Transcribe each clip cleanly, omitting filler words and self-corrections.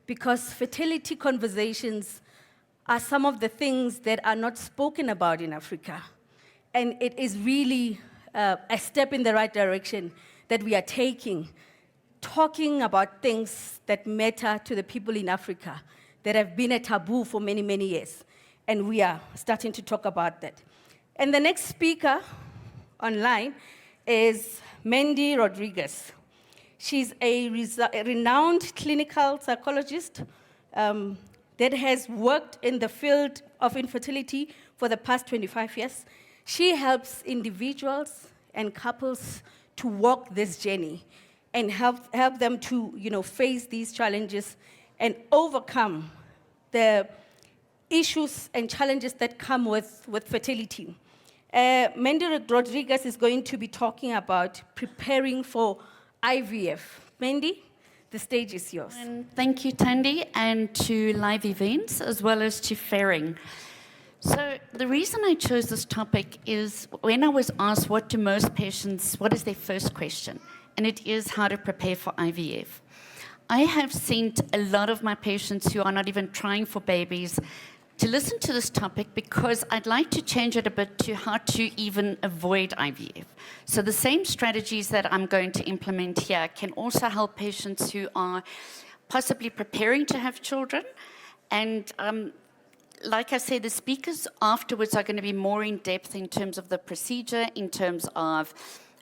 because fertility conversations are some of the things that are not spoken about in Africa. And it is really a step in the right direction that we are taking, talking about things that matter to the people in Africa that have been a taboo for many, many years. And we are starting to talk about that. And the next speaker online is Mandy Rodrigues. She's a renowned clinical psychologist that has worked in the field of infertility for the past 25 years. She helps individuals and couples to walk this journey and help them to face these challenges and overcome the issues and challenges that come with fertility. Mandy Rodrigues is going to be talking about preparing for IVF. Mandy, the stage is yours. And thank you, Tandy, and to Live Events, as well as to Fairing. So the reason I chose this topic is when I was asked what is their first question? And it is how to prepare for IVF. I have sent a lot of my patients who are not even trying for babies to listen to this topic because I'd like to change it a bit to how to even avoid IVF. So the same strategies that I'm going to implement here can also help patients who are possibly preparing to have children. And like I said, the speakers afterwards are going to be more in depth in terms of the procedure, in terms of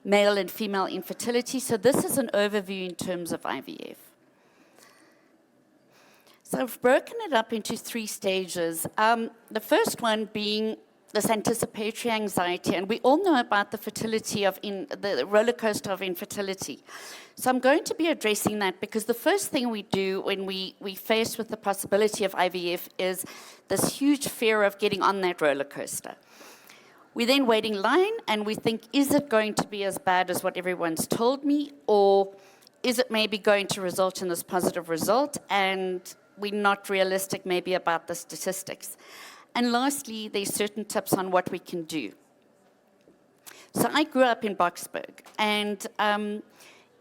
male and female infertility. So this is an overview in terms of IVF. So I've broken it up into 3 stages. The first one being this anticipatory anxiety, and we all know about the the roller coaster of infertility. So I'm going to be addressing that because the first thing we do when we face with the possibility of IVF is this huge fear of getting on that roller coaster. We then wait in line and we think, is it going to be as bad as what everyone's told me, or is it maybe going to result in this positive result? And we're not realistic maybe about the statistics. And lastly, there's certain tips on what we can do. So I grew up in Boksburg, and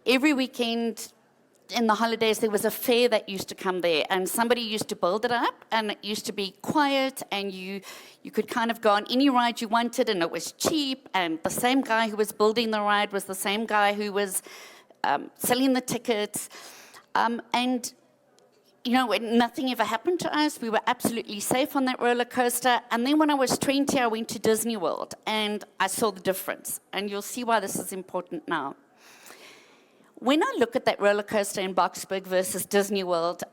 every weekend in the holidays there was a fair that used to come there, and somebody used to build it up, and it used to be quiet, and you could kind of go on any ride you wanted, and it was cheap, and the same guy who was building the ride was the same guy who was selling the tickets, and nothing ever happened to us. We were absolutely safe on that roller coaster. And then when I was 20, I went to Disney World, and I saw the difference. And you'll see why this is important now. When I look at that roller coaster in Boksburg versus Disney World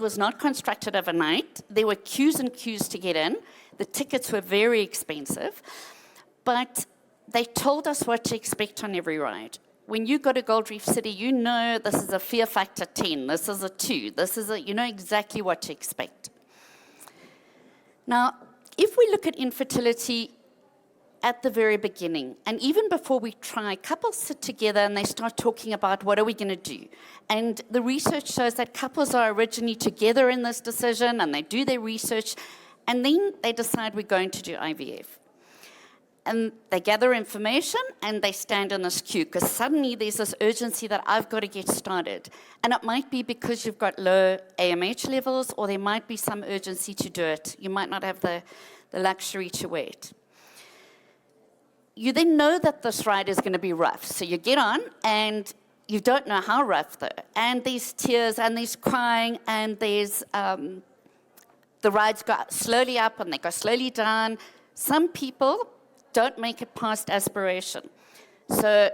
was not constructed overnight. There were queues and queues to get in. The tickets were very expensive. But they told us what to expect on every ride. When you go to Gold Reef City, you know this is a fear factor 10, this is a 2, you know exactly what to expect. Now, if we look at infertility at the very beginning, and even before we try, couples sit together and they start talking about what are we going to do. And the research shows that couples are originally together in this decision, and they do their research, and then they decide we're going to do IVF. And they gather information and they stand in this queue because suddenly there's this urgency that I've got to get started. And it might be because you've got low AMH levels, or there might be some urgency to do it. You might not have the luxury to wait. You then know that this ride is going to be rough. So you get on and you don't know how rough though. And there's tears and there's crying and there's the rides go slowly up and they go slowly down. Some people don't make it past aspiration. So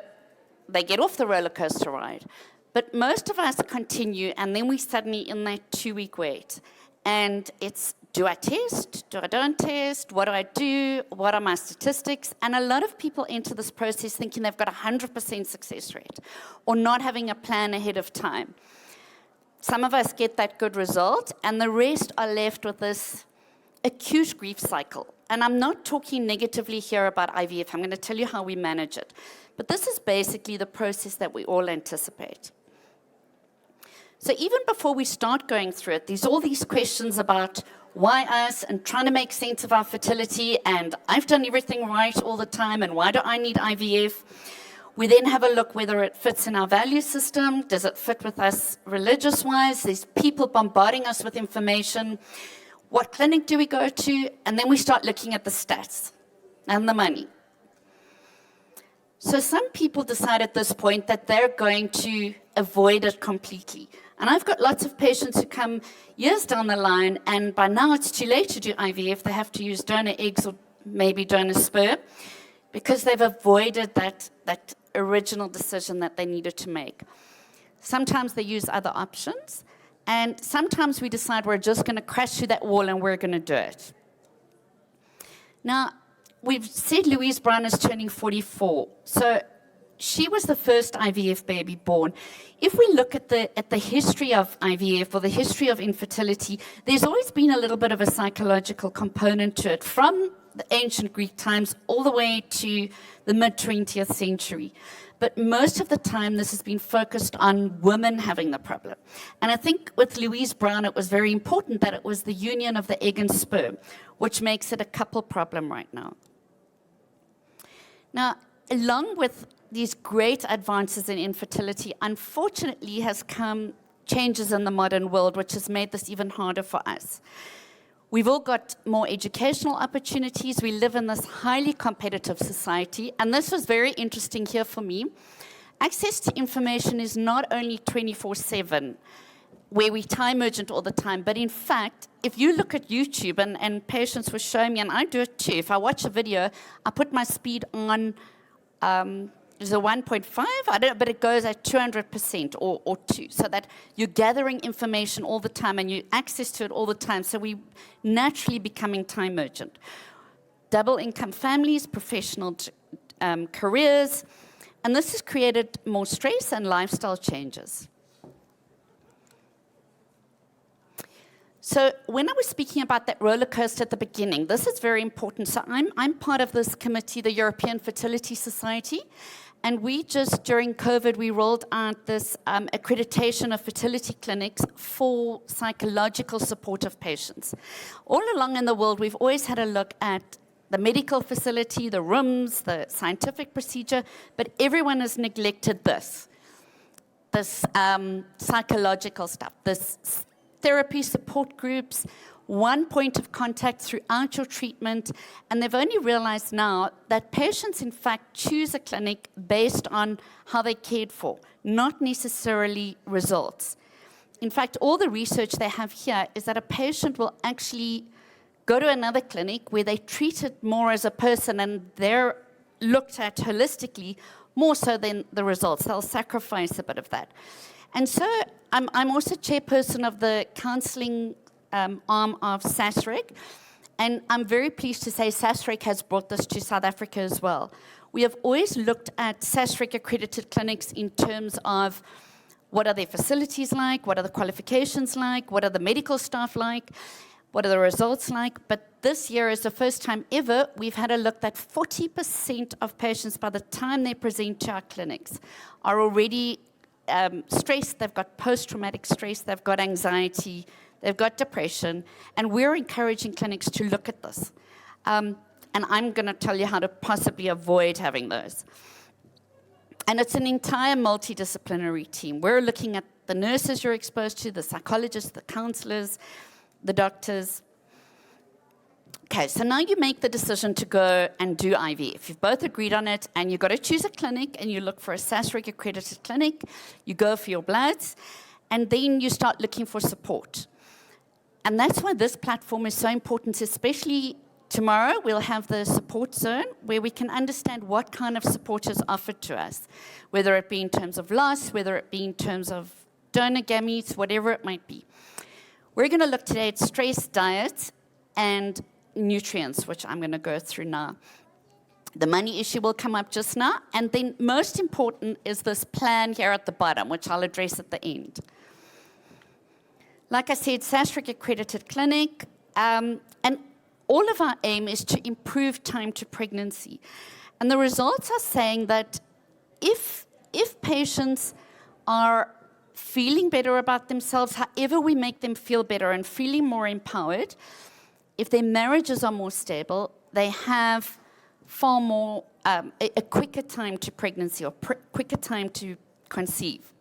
they get off the roller coaster ride. But most of us continue, and then we suddenly in that 2-week wait. And it's, do I test? Do I don't test? What do I do? What are my statistics? And a lot of people enter this process thinking they've got a 100% success rate, or not having a plan ahead of time. Some of us get that good result, and the rest are left with this acute grief cycle. And I'm not talking negatively here about IVF. I'm going to tell you how we manage it. But this is basically the process that we all anticipate. So even before we start going through it, there's all these questions about why us and trying to make sense of our fertility, and I've done everything right all the time, and why do I need IVF? We then have a look whether it fits in our value system. Does it fit with us religious-wise? There's people bombarding us with information. What clinic do we go to? And then we start looking at the stats and the money. So some people decide at this point that they're going to avoid it completely. And I've got lots of patients who come years down the line, and by now it's too late to do IVF. They have to use donor eggs or maybe donor sperm because they've avoided that original decision that they needed to make. Sometimes they use other options, and sometimes we decide we're just going to crash through that wall and we're going to do it. Now, we've said Louise Brown is turning 44, so she was the first IVF baby born. If we look at the history of IVF or the history of infertility, there's always been a little bit of a psychological component to it, from the ancient Greek times all the way to the mid-20th century. But most of the time, this has been focused on women having the problem. And I think with Louise Brown, it was very important that it was the union of the egg and sperm, which makes it a couple problem right now. Now, along with these great advances in infertility, unfortunately has come changes in the modern world, which has made this even harder for us. We've all got more educational opportunities. We live in this highly competitive society, and this was very interesting here for me. Access to information is not only 24/7, where we time urgent all the time, but in fact, if you look at YouTube, and patients were showing me, and I do it too, if I watch a video, I put my speed on, is it 1.5? I don't know, but it goes at 200% or 2, so that you're gathering information all the time and you access to it all the time, so we naturally becoming time urgent. Double income families, professional careers, and this has created more stress and lifestyle changes. So when I was speaking about that roller coaster at the beginning, this is very important. So I'm part of this committee, the European Fertility Society, and we just, during COVID, we rolled out this accreditation of fertility clinics for psychological support of patients. All along in the world, we've always had a look at the medical facility, the rooms, the scientific procedure, but everyone has neglected this psychological stuff, this therapy support groups, one point of contact throughout your treatment, and they've only realized now that patients, in fact, choose a clinic based on how they cared for, not necessarily results. In fact, all the research they have here is that a patient will actually go to another clinic where they're treated more as a person and they're looked at holistically more so than the results. They'll sacrifice a bit of that. And so I'm also chairperson of the counseling arm of SASREC, and I'm very pleased to say SASREC has brought this to South Africa as well. We have always looked at SASREC accredited clinics in terms of what are their facilities like, what are the qualifications like, what are the medical staff like, what are the results like, but this year is the first time ever we've had a look that 40% of patients, by the time they present to our clinics, are already stressed. They've got post-traumatic stress, they've got anxiety, they've got depression, and we're encouraging clinics to look at this. And I'm going to tell you how to possibly avoid having those. And it's an entire multidisciplinary team. We're looking at the nurses you're exposed to, the psychologists, the counselors, the doctors. Okay, so now you make the decision to go and do IVF. You've both agreed on it, and you've got to choose a clinic, and you look for a SASREC accredited clinic. You go for your bloods, and then you start looking for support. And that's why this platform is so important, especially tomorrow. We'll have the support zone where we can understand what kind of support is offered to us, whether it be in terms of loss, whether it be in terms of donor gametes, whatever it might be. We're going to look today at stress, diet, and nutrients, which I'm going to go through now. The money issue will come up just now, and then most important is this plan here at the bottom, which I'll address at the end. Like I said, SASREC accredited clinic, and all of our aim is to improve time to pregnancy. And the results are saying that if patients are feeling better about themselves, however we make them feel better and feeling more empowered, if their marriages are more stable, they have far more a quicker time to pregnancy or quicker time to conceive.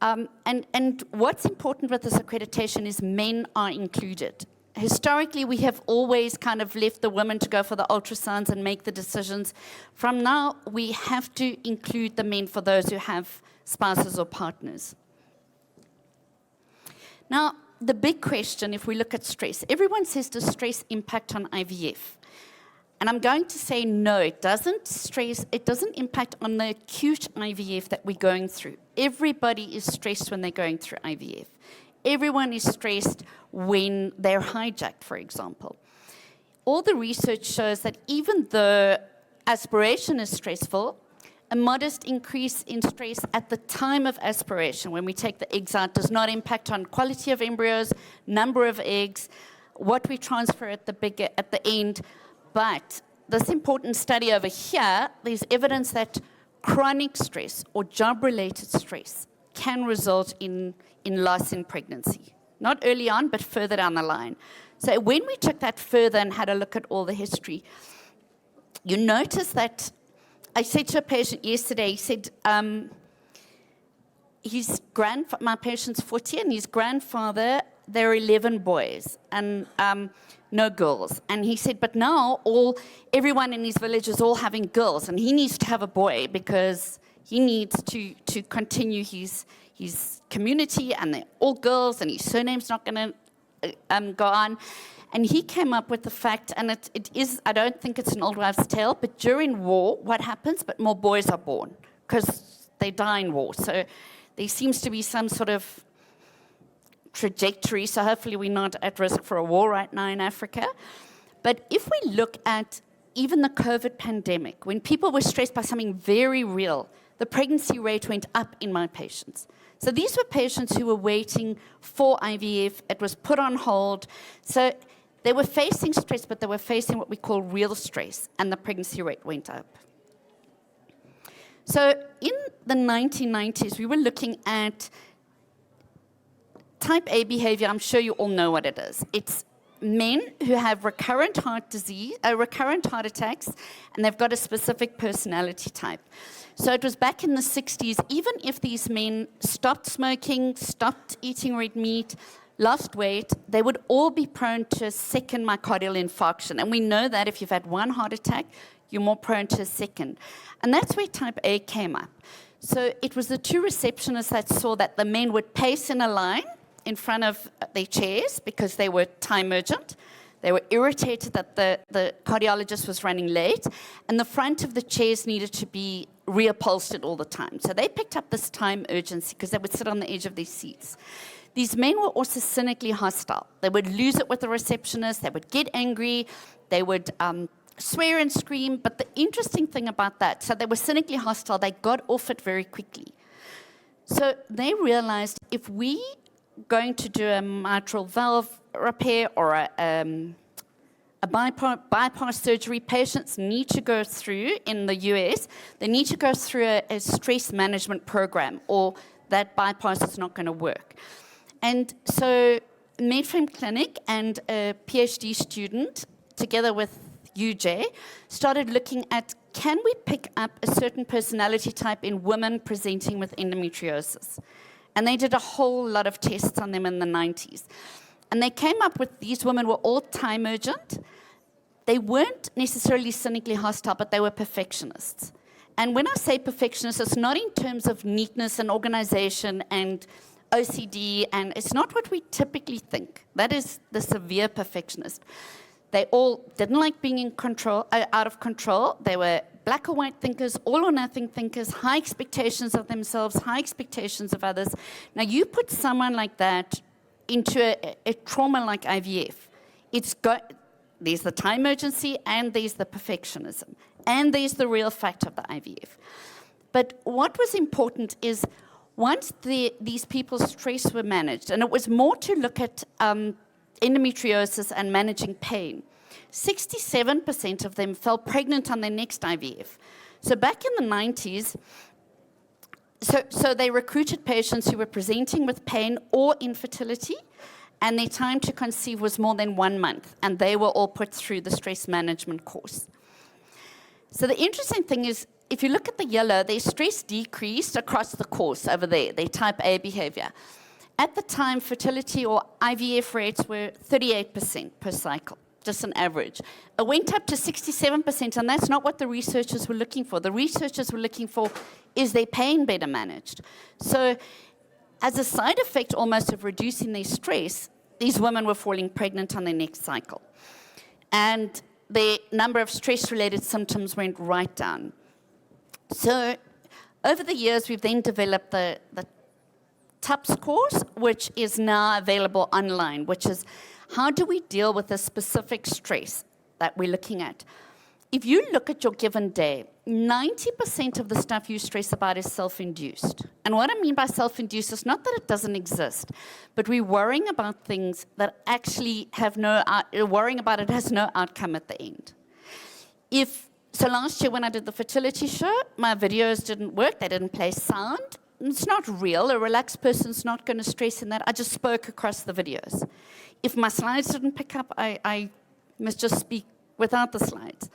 And what's important with this accreditation is men are included. Historically, we have always kind of left the women to go for the ultrasounds and make the decisions. From now, we have to include the men for those who have spouses or partners. Now, the big question, if we look at stress, everyone says, does stress impact on IVF? And I'm going to say no, it doesn't. It doesn't impact on the acute IVF that we're going through. Everybody is stressed when they're going through IVF. Everyone is stressed when they're hijacked, for example. All the research shows that even though aspiration is stressful, a modest increase in stress at the time of aspiration, when we take the eggs out, does not impact on quality of embryos, number of eggs, what we transfer at the end. But this important study over here, there's evidence that chronic stress or job-related stress can result in loss in pregnancy. Not early on, but further down the line. So when we took that further and had a look at all the history, you notice that I said to a patient yesterday, he said, my patient's 40 and his grandfather, there are 11 boys and no girls. And he said, but now everyone in his village is all having girls and he needs to have a boy because he needs to continue his community, and they're all girls and his surname's not going to go on. And he came up with the fact, and it is, I don't think it's an old wives' tale, but during war, what happens? But more boys are born because they die in war. So there seems to be some sort of trajectory. So hopefully we're not at risk for a war right now in Africa. But if we look at even the COVID pandemic, when people were stressed by something very real, the pregnancy rate went up in my patients. So these were patients who were waiting for IVF. It was put on hold. So they were facing stress, but they were facing what we call real stress, and the pregnancy rate went up. So in the 1990s, we were looking at type A behavior. I'm sure you all know what it is. It's men who have recurrent heart attacks, and they've got a specific personality type. So it was back in the 60s, even if these men stopped smoking, stopped eating red meat, lost weight, they would all be prone to a second myocardial infarction. And we know that if you've had one heart attack, you're more prone to a second. And that's where type A came up. So it was the two receptionists that saw that the men would pace in a line in front of their chairs because they were time urgent. They were irritated that the cardiologist was running late, and the front of the chairs needed to be reupholstered all the time. So they picked up this time urgency because they would sit on the edge of their seats. These men were also cynically hostile. They would lose it with the receptionist. They would get angry. They would swear and scream. But the interesting thing about that, so they were cynically hostile. They got off it very quickly. So they realized if we going to do a mitral valve repair or a bypass surgery, patients need to go through, in the US, they need to go through a stress management program, or that bypass is not going to work. And so Medframe Clinic and a PhD student, together with UJ, started looking at, can we pick up a certain personality type in women presenting with endometriosis? And they did a whole lot of tests on them in the 90s. And they came up with these women were all time urgent. They weren't necessarily cynically hostile, but they were perfectionists. And when I say perfectionists, it's not in terms of neatness and organization and OCD, and it's not what we typically think. That is the severe perfectionist. They all didn't like being in control, out of control. They were black or white thinkers, all or nothing thinkers, high expectations of themselves, high expectations of others. Now, you put someone like that into a trauma like IVF, there's the time urgency, and there's the perfectionism, and there's the real fact of the IVF. But what was important is once these people's stress were managed, and it was more to look at endometriosis and managing pain, 67% of them fell pregnant on their next IVF. So back in the 90s, so they recruited patients who were presenting with pain or infertility, and their time to conceive was more than 1 month, and they were all put through the stress management course. So the interesting thing is, if you look at the yellow, their stress decreased across the course over there, their type A behavior. At the time, fertility or IVF rates were 38% per cycle, just an average. It went up to 67%, and that's not what the researchers were looking for. The researchers were looking for, is their pain better managed? So as a side effect almost of reducing their stress, these women were falling pregnant on their next cycle. And the number of stress-related symptoms went right down. So over the years, we've then developed the TUPS course, which is now available online, which is how do we deal with the specific stress that we're looking at. If you look at your given day, 90% of the stuff you stress about is self-induced. And what I mean by self-induced is not that it doesn't exist, but we're worrying about things that actually have worrying about it has no outcome at the end. So last year when I did the fertility show, my videos didn't work, they didn't play sound. It's not real, a relaxed person's not going to stress in that. I just spoke across the videos. If my slides didn't pick up, I must just speak without the slides.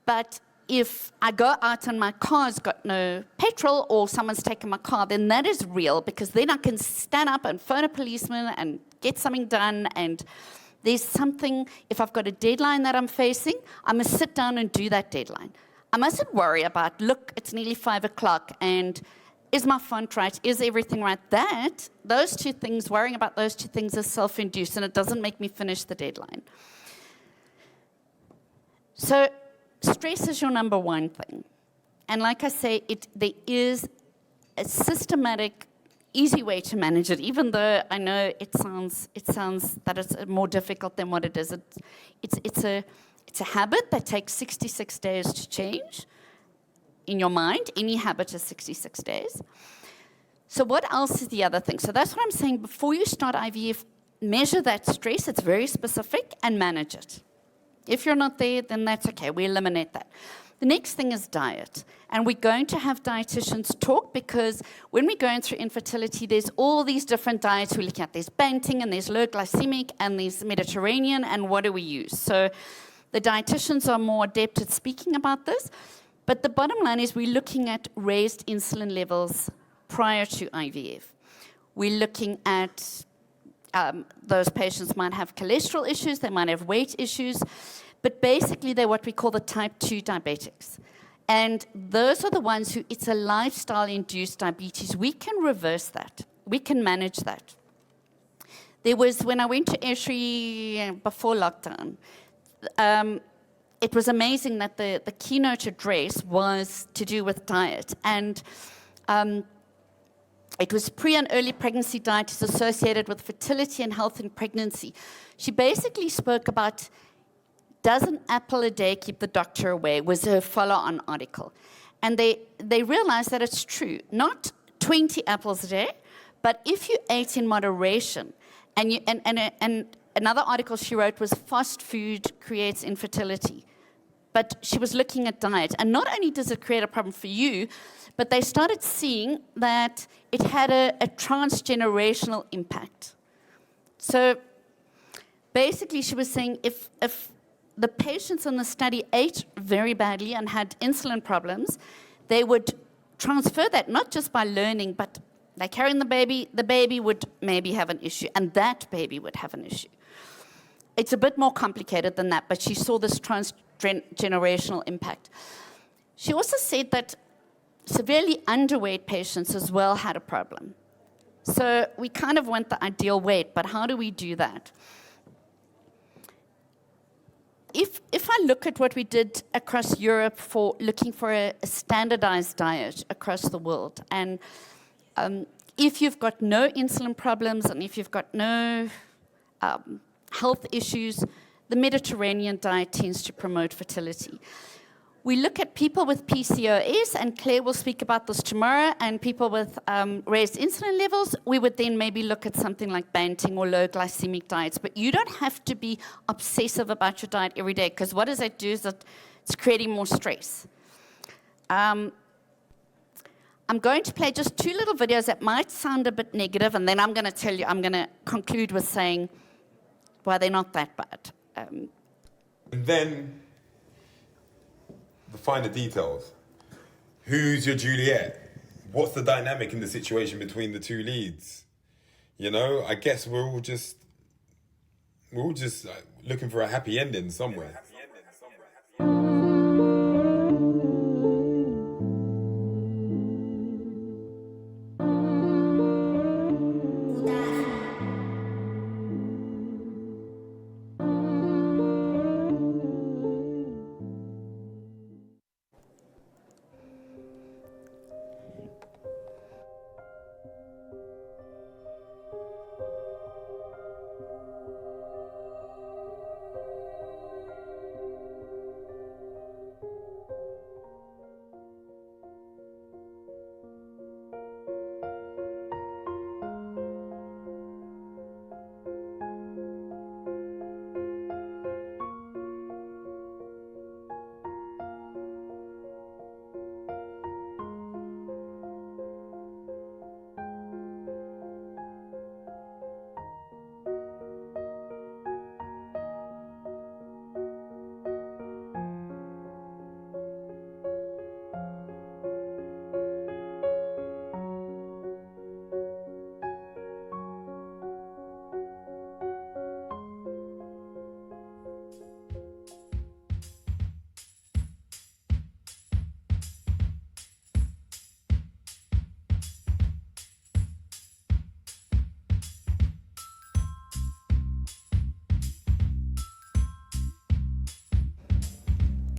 But if I go out and my car's got no petrol or someone's taken my car, then that is real, because then I can stand up and phone a policeman and get something done. And there's something, if I've got a deadline that I'm facing, I must sit down and do that deadline. I mustn't worry about, look, it's nearly 5 o'clock, and is my font right? Is everything right? Those two things, worrying about those two things is self-induced, and it doesn't make me finish the deadline. So stress is your number one thing. And like I say, there is a systematic, easy way to manage it, even though I know it sounds that it's more difficult than what it is. It's a habit that takes 66 days to change. In your mind, any habit is 66 days. So what else is the other thing? So that's what I'm saying. Before you start IVF, measure that stress. It's very specific, and manage it. If you're not there, then that's okay. We eliminate that. The next thing is diet. And we're going to have dietitians talk, because when we're going through infertility, there's all these different diets we're looking at. There's Banting, and there's low glycemic, and there's Mediterranean, and what do we use? So the dietitians are more adept at speaking about this. But the bottom line is we're looking at raised insulin levels prior to IVF. We're looking at those patients might have cholesterol issues, they might have weight issues, but basically they're what we call the type 2 diabetics. And those are the ones who, it's a lifestyle-induced diabetes. We can reverse that. We can manage that. There was, when I went to Esri before lockdown, it was amazing that the keynote address was to do with diet. And it was pre- and early pregnancy diet is associated with fertility and health in pregnancy. She basically spoke about, does an apple a day keep the doctor away, was her follow-on article. And they realized that it's true. Not 20 apples a day, but if you ate in moderation, and another article she wrote was fast food creates infertility. But she was looking at diet. And not only does it create a problem for you, but they started seeing that it had a transgenerational impact. So basically she was saying if the patients in the study ate very badly and had insulin problems, they would transfer that, not just by learning, but they carrying the baby would maybe have an issue, and that baby would have an issue. It's a bit more complicated than that, but she saw this transgenerational impact. She also said that severely underweight patients as well had a problem. So we kind of want the ideal weight, but how do we do that? If I look at what we did across Europe for looking for a standardized diet across the world, and if you've got no insulin problems and if you've got no health issues, the Mediterranean diet tends to promote fertility. We look at people with PCOS, and Claire will speak about this tomorrow, and people with raised insulin levels, we would then maybe look at something like Banting or low glycemic diets. But you don't have to be obsessive about your diet every day, because what does that do is that it's creating more stress. I'm going to play just 2 little videos that might sound a bit negative, and then I'm going to conclude with saying why they're not that bad. And then the finer details. Who's your Juliet? What's the dynamic in the situation between the two leads? You know, I guess we're all just looking for a happy ending somewhere.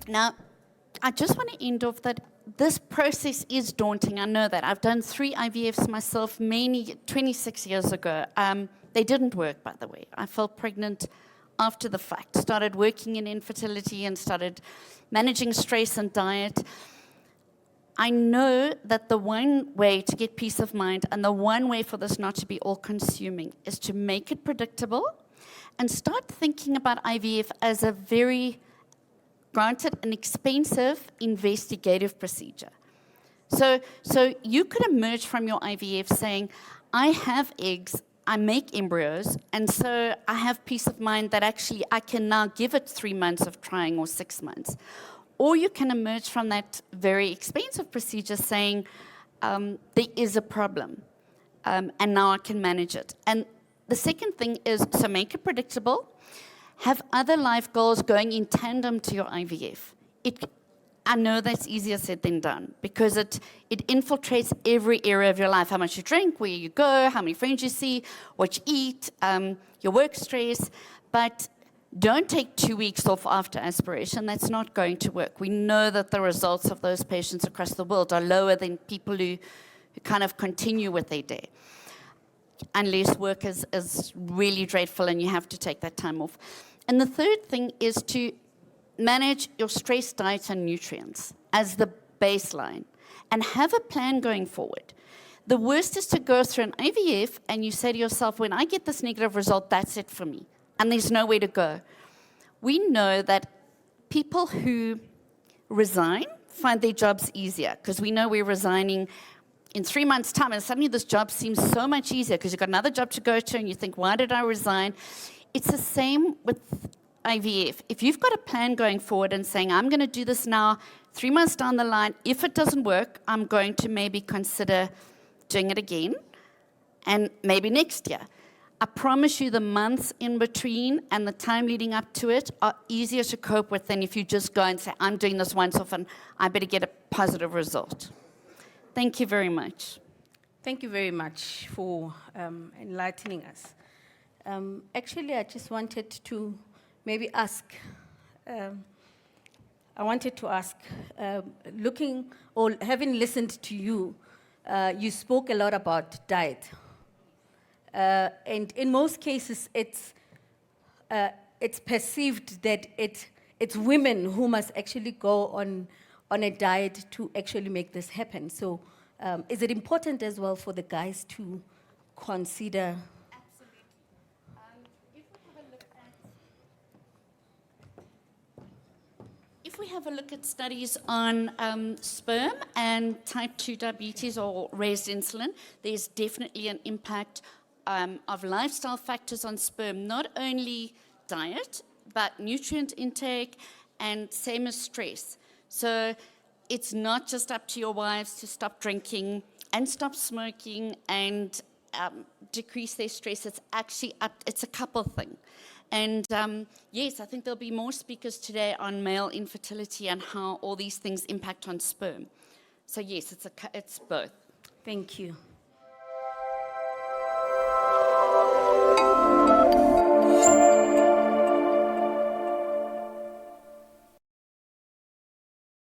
Now, I just want to end off that this process is daunting. I know that. I've done 3 IVFs myself, 26 years ago. They didn't work, by the way. I fell pregnant after the fact, started working in infertility and started managing stress and diet. I know that the one way to get peace of mind and the one way for this not to be all-consuming is to make it predictable and start thinking about IVF as a very, granted, an expensive investigative procedure. So you could emerge from your IVF saying, I have eggs, I make embryos, and so I have peace of mind that actually I can now give it 3 months of trying or 6 months. Or you can emerge from that very expensive procedure saying, there is a problem, and now I can manage it. And the second thing is, so make it predictable, have other life goals going in tandem to your IVF. I know that's easier said than done because it infiltrates every area of your life. How much you drink, where you go, how many friends you see, what you eat, your work stress. But don't take 2 weeks off after aspiration. That's not going to work. We know that the results of those patients across the world are lower than people who kind of continue with their day, unless work is really dreadful and you have to take that time off. And the third thing is to manage your stress, diet, and nutrients as the baseline and have a plan going forward. The worst is to go through an IVF and you say to yourself, when I get this negative result, that's it for me, and there's nowhere to go. We know that people who resign find their jobs easier because we know we're resigning in 3 months' time, and suddenly this job seems so much easier because you've got another job to go to and you think, why did I resign? It's the same with IVF. If you've got a plan going forward and saying, I'm going to do this now, 3 months down the line, if it doesn't work, I'm going to maybe consider doing it again, and maybe next year. I promise you the months in between and the time leading up to it are easier to cope with than if you just go and say, I'm doing this once off and I better get a positive result. Thank you very much. Thank you very much for enlightening us. Actually, I just wanted to maybe ask, looking or having listened to you, you spoke a lot about diet. And in most cases, it's perceived that it's women who must actually go on a diet to actually make this happen. So is it important as well for the guys to consider? Absolutely. If we have a look at studies on sperm and type 2 diabetes or raised insulin, there's definitely an impact of lifestyle factors on sperm, not only diet, but nutrient intake and same as stress. So it's not just up to your wives to stop drinking and stop smoking and decrease their stress. It's actually it's a couple thing. And yes, I think there'll be more speakers today on male infertility and how all these things impact on sperm. So yes, it's both. Thank you.